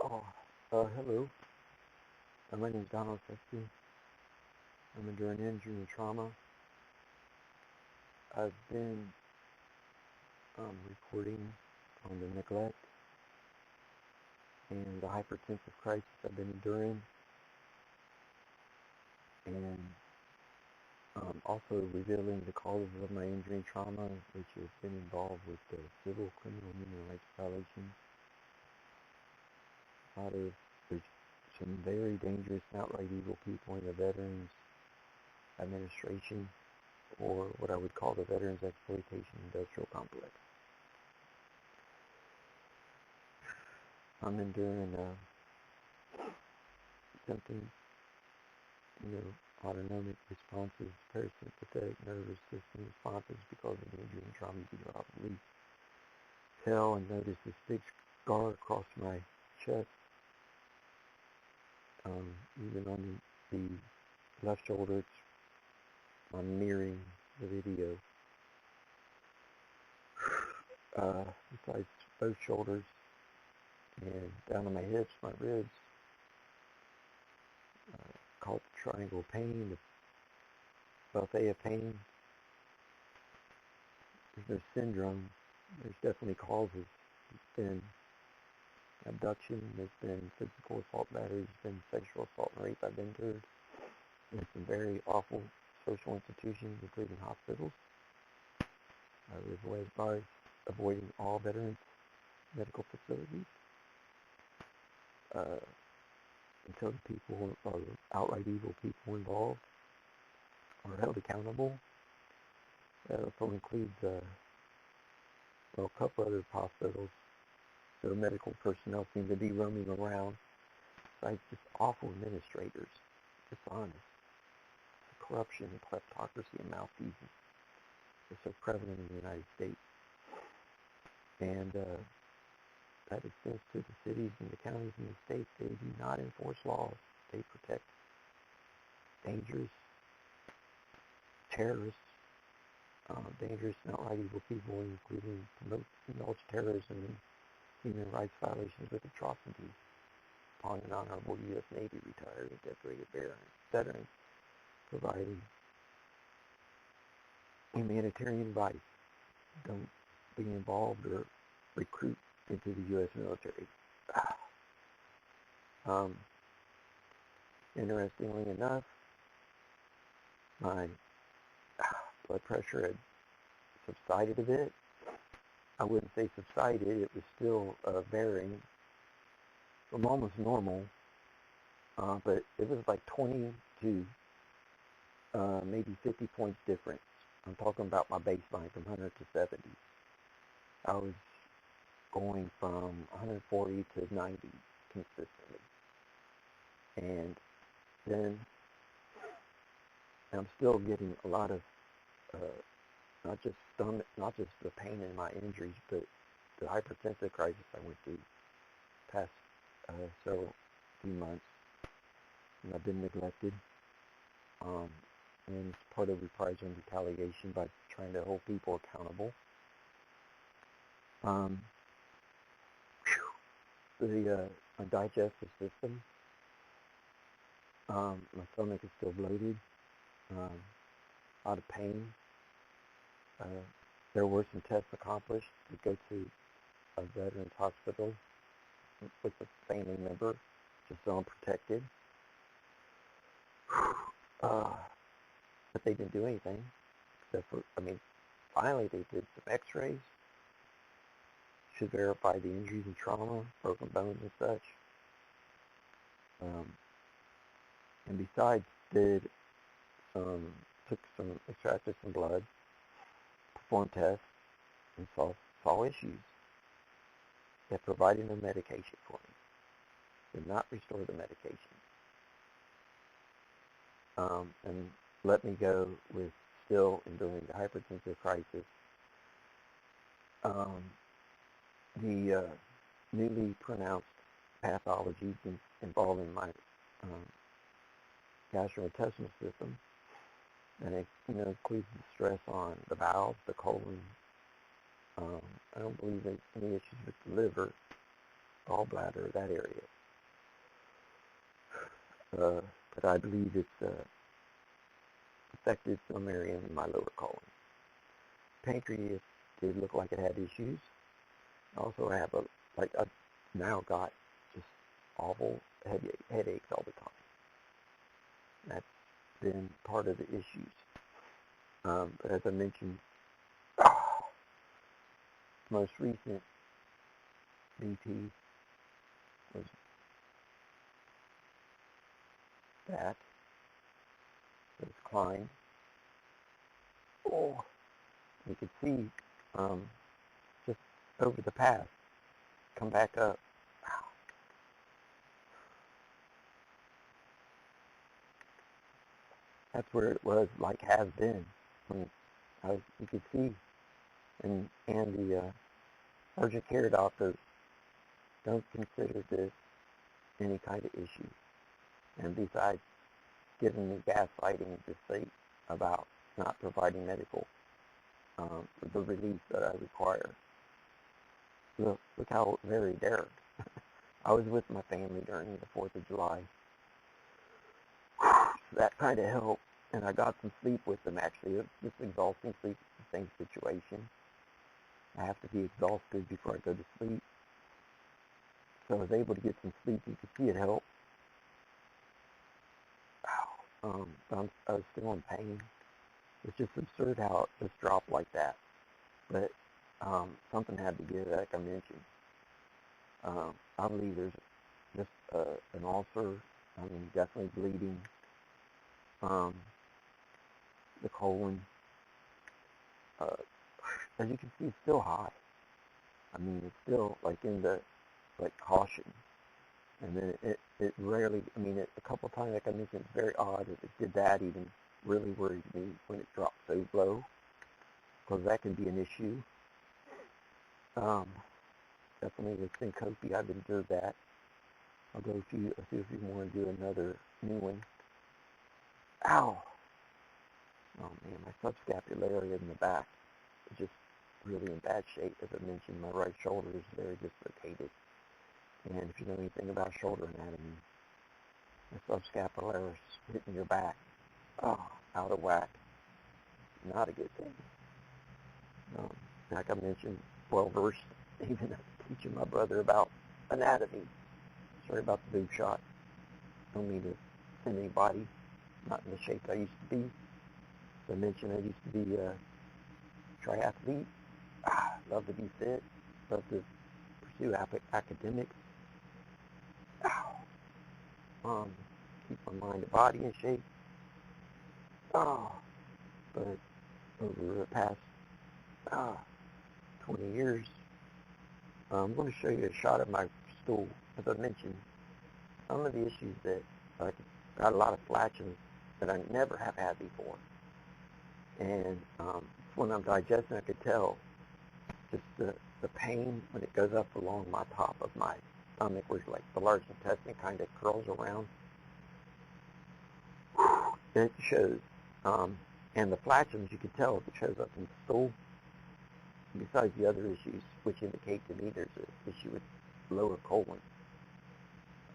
Hello. My name is Donald Sexton. I'm enduring injury and trauma. I've been reporting on the neglect and the hypertensive crisis I've been enduring, and also revealing the causes of my injury and trauma, which has been involved with the civil, criminal, and human rights violations. There's some very dangerous and outright evil people in the Veterans Administration, or what I would call the Veterans Exploitation Industrial Complex. I'm enduring symptoms, autonomic responses, parasympathetic nervous system responses because of the injury and trauma. You can probably tell and notice this big scar across my chest, even on the left shoulder. I'm mirroring the video. Besides both shoulders and down on my hips, my ribs, called the triangle pain, the buffet of pain. There's no syndrome. There's definitely causes. It's been abduction, there's been physical assault, battery, there's been sexual assault and rape I've endured. There's some very awful social institutions, including hospitals. I live by avoiding all veterans medical facilities until the people, or outright evil people involved, are held accountable. That also includes a couple other hospitals. So medical personnel seem to be roaming around. Besides just awful administrators, dishonest. Corruption, kleptocracy, and malfeasance are so prevalent in the United States. And that extends to the cities and the counties and the states. They do not enforce laws. They protect dangerous, terrorists, dangerous and outright evil people, including promote terrorism and human rights violations with atrocity upon an honorable U.S. Navy retired and decorated veteran, providing humanitarian advice. Don't be involved or recruit into the U.S. military. Interestingly enough, my blood pressure had subsided a bit. I wouldn't say subsided, it was still varying from almost normal, but it was like 20 to maybe 50 points difference. I'm talking about my baseline from 100 to 70. I was going from 140 to 90 consistently. And then I'm still getting a lot of not just the pain in my injuries, but the hypertensive crisis I went through past few months. And I've been neglected. And it's part of reprisal and retaliation by trying to hold people accountable. My digestive system, my stomach is still bloated, a lot of pain. There were some tests accomplished to go to a veterans hospital with a family member, just so I'm protected. But they didn't do anything, except for, finally they did some x-rays, should verify the injuries and trauma, broken bones and such. And besides, extracted some blood, performed tests, and saw issues that provided no medication for me, did not restore the medication. And let me go with still enduring the hypertensive crisis. The newly pronounced pathologies involving my gastrointestinal system, and it includes the stress on the bowels, the colon. I don't believe there's any issues with the liver, gallbladder, that area. but I believe it's affected some area in my lower colon. Pancreas did look like it had issues. Also, I have I've now got just awful headaches all the time. That's been part of the issues. But as I mentioned, most recent BP was that. It's climbed. Oh, you can see just over the path come back up. That's where it was, like has been. When you could see, and the urgent care doctors don't consider this any kind of issue. And besides giving me gaslighting at this state about not providing medical, the relief that I require. Look how very dared. I was with my family during the 4th of July. That kind of helped, and I got some sleep with them, actually. It was just exhausting sleep, the same situation. I have to be exhausted before I go to sleep. So I was able to get some sleep. You could see it help. I was still in pain. It's just absurd how it just dropped like that. But something had to give, like I mentioned. I believe there's just an ulcer. I mean, definitely bleeding. The colon, as you can see, it's still high. I mean, it's still like in the caution. And then it rarely, I mean, a couple times, like I mentioned, it's very odd that it did that. Even really worries me when it drops so low, because that can be an issue. Definitely with syncope, I've observed that. I'll see if you want to do another new one. Ow! Oh man, my subscapularia in the back is just really in bad shape. As I mentioned, my right shoulder is very dislocated. And if you know anything about shoulder anatomy, the subscapularis hitting your back, out of whack. Not a good thing. Like I mentioned, well-versed, even teaching my brother about anatomy. Sorry about the boob shot. Don't mean to send anybody. Not in the shape I used to be. As I mentioned, I used to be a triathlete. Love to be fit. Love to pursue academics. Keep my mind and body in shape. But over the past 20 years, I'm going to show you a shot of my stool. As I mentioned, some of the issues that I got a lot of flatulence that I never have had before. And when I'm digesting, I could tell just the pain when it goes up along my top of my stomach, where like the large intestine kind of curls around. And it shows. And the flatulence, you can tell if it shows up in the stool. Besides the other issues, which indicate to me there's an issue with lower colon.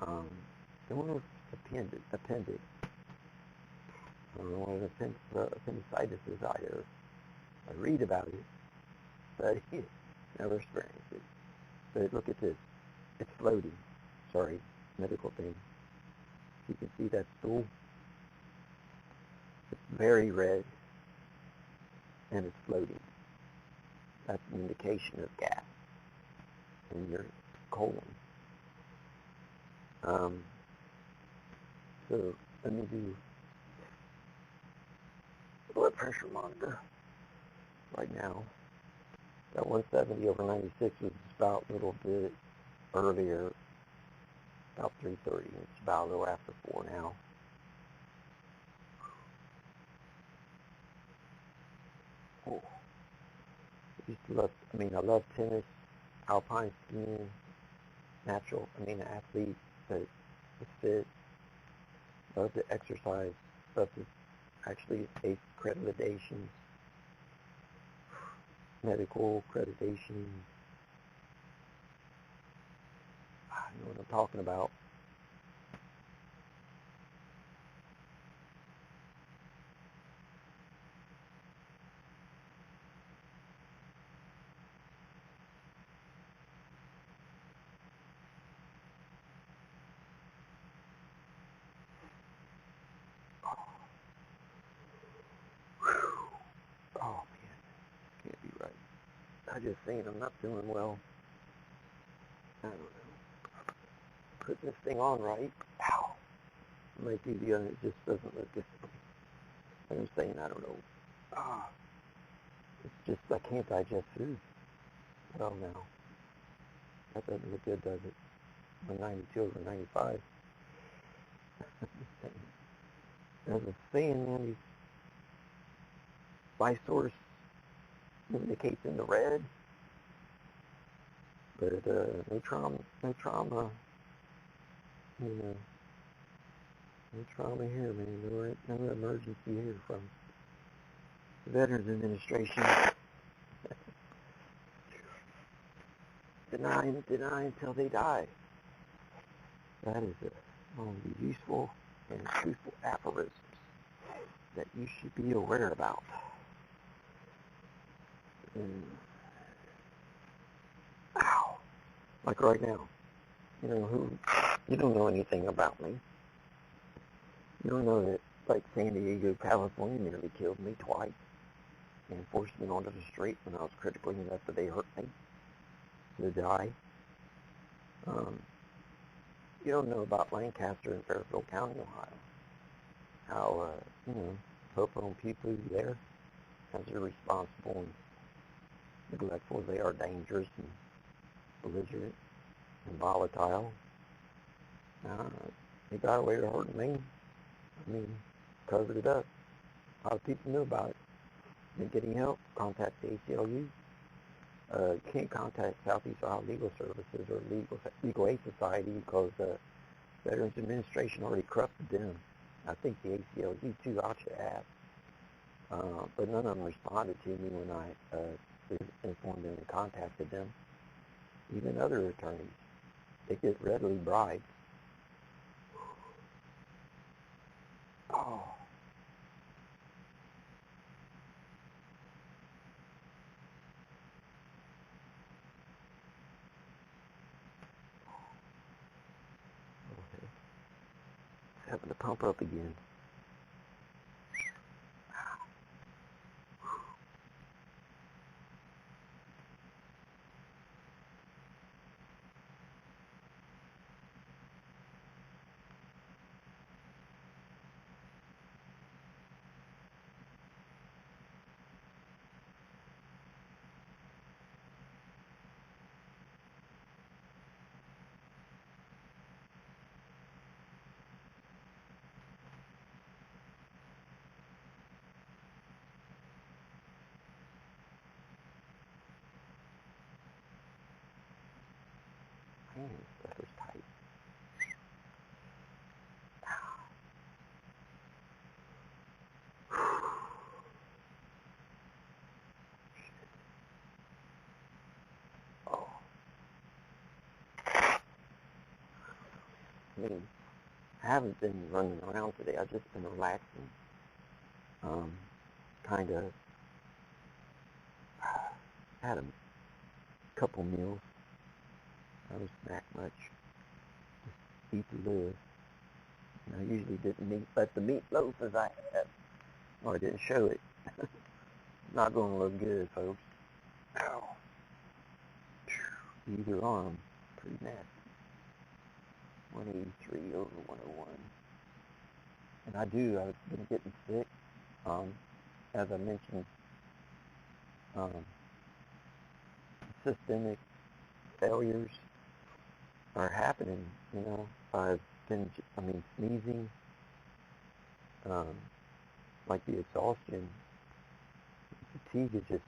Don't know if appendix. I don't know what appendicitis is either. I read about it, but never experienced it. But look at this. It's floating. Sorry, medical thing. You can see that stool. It's very red, and it's floating. That's an indication of gas in your colon. So let me do blood pressure monitor right now. That 170 over 96 was about a little bit earlier, about 3:30. It's about a little after 4 now. Oh. I love tennis, alpine skiing, an athlete that is fit, love to exercise, love to actually take accreditations, medical accreditation. I know what I'm talking about. I just seen I'm not feeling well. I don't know. Put this thing on right. Ow. Might be the other. It just doesn't look good. I'm saying I don't know. It's just I can't digest food. Well, now that doesn't look good, does it? I'm 92 over 95. There's a saying, man, these life source indicates in the red, but no trauma, you know, no trauma here, man. No emergency here from the Veterans Administration. Deny until they die. That is one of the useful and truthful aphorisms that you should be aware about. Ow. Like right now. You don't know anything about me. You don't know that, like, San Diego, California nearly killed me twice and forced me onto the street when I was critically enough that they hurt me to die. You don't know about Lancaster and Farifield County, Ohio. How, Popo people there, as irresponsible and neglectful as they are, dangerous and belligerent and volatile. They got away with hurting me. Covered it up. A lot of people knew about it. Didn't get any help. Contact the ACLU. Can't contact Southeast Ohio Legal Services or Legal Aid Society because Veterans Administration already corrupted them. I think the ACLU too, I should ask. But none of them responded to me when I informed them and contacted them. Even other attorneys, they get readily bribed. Oh. Okay. It's having to pump up again. Man, this stuff is tight. Oh. I haven't been running around today. I've just been relaxing. Kind of had a couple meals. I don't snack much. Just eat to live. I usually didn't let the meatloaf as I had. Or I didn't show it. Not going to look good, folks. Ow. Either arm. Pretty nasty. 183 over 101. And I've been getting sick. As I mentioned, systemic failures are happening, I've been, sneezing, like the exhaustion, fatigue is just,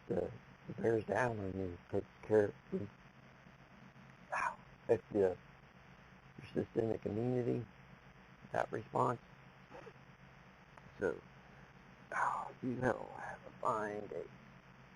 bears down on you, takes care of you. Affects your systemic immunity, that response. So, you all have a fine day.